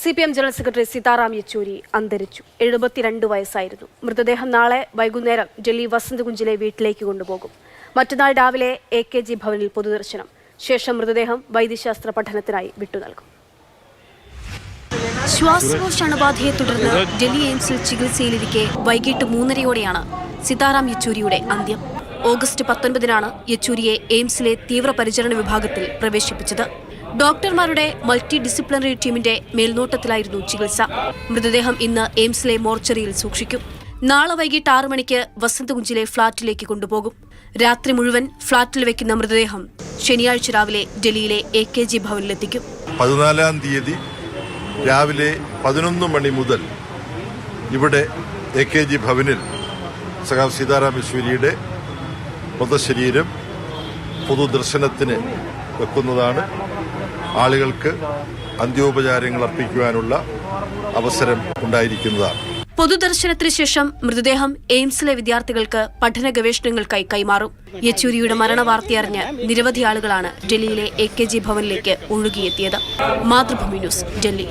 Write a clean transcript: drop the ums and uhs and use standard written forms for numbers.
CPM general secretary Sitaram Yechury അന്തരിച്ചു. 72 വയസ്സായിരുന്നു. മൃതദേഹം നാളെ വൈകുന്നേരം ഡൽഹി വസന്തകുഞ്ചിലെ വീട്ടിലേക്ക് കൊണ്ടുപോകും. മറ്റന്നാൾ രാവിലെ AKG ഭവനിൽ പൊതുദർശനം. ശേഷം മൃതദേഹം വൈദ്യശാസ്ത്ര പഠനത്തിനായി വിട്ടുനൽകും. ശ്വാസകോശ അണുബാധയെ തുടർന്ന് ഡൽഹി എയിംസിൽ ചികിത്സയിലിരിക്കെ വൈകിട്ട് 3:30-ഓടെയാണ് സീതാറാം യെച്ചൂരിയുടെ അന്ത്യം. ഓഗസ്റ്റ് 19-നാണ് യെച്ചൂരിയെ എയിംസിലെ തീവ്രപരിചരണ വിഭാഗത്തിൽ പ്രവേശിപ്പിച്ചത്. ഡോക്ടർമാരുടെ മൾട്ടി ഡിസിപ്ലിനറി ടീമിന്റെ മേൽനോട്ടത്തിലായിരുന്നു ചികിത്സ. മൃതദേഹം ഇന്ന് എയിംസിലെ മോർച്ചറിയിൽ സൂക്ഷിക്കും. നാളെ വൈകിട്ട് 6 മണിക്ക് വസന്തകുഞ്ചിലെ ഫ്ളാറ്റിലേക്ക് കൊണ്ടുപോകും. രാത്രി മുഴുവൻ ഫ്ളാറ്റിൽ വെക്കുന്ന മൃതദേഹം ശനിയാഴ്ച രാവിലെ ഡൽഹിയിലെ AKG ഭവനിലെത്തിക്കും. 14-ാം തീയതി രാവിലെ 11 മണി മുതൽ ഇവിടെ AKG ഭവനിൽ സഖാവ് സീതാറാം യെച്ചൂരിയുടെ മൃതശരീരം പൊതുദർശനത്തിന് വെക്കുന്നതാണ്. ആളുകൾക്ക് അന്ത്യോപചാരങ്ങൾ അർപ്പിക്കുവാനുള്ള അവസരം ഉണ്ടായിരിക്കുന്നതാണ്. പൊതുദർശനത്തിന് ശേഷം മൃതദേഹം എയിംസിലെ വിദ്യാർത്ഥികൾക്ക് പഠന ഗവേഷണങ്ങൾക്കായി കൈമാറും. യെച്ചൂരിയുടെ മരണവാർത്തയറിഞ്ഞ് നിരവധി ആളുകളാണ് ഡൽഹിയിലെ AKG ഭവനിലേക്ക് ഒഴുകിയെത്തിയത്. മാതൃഭൂമി ന്യൂസ്, ഡൽഹി.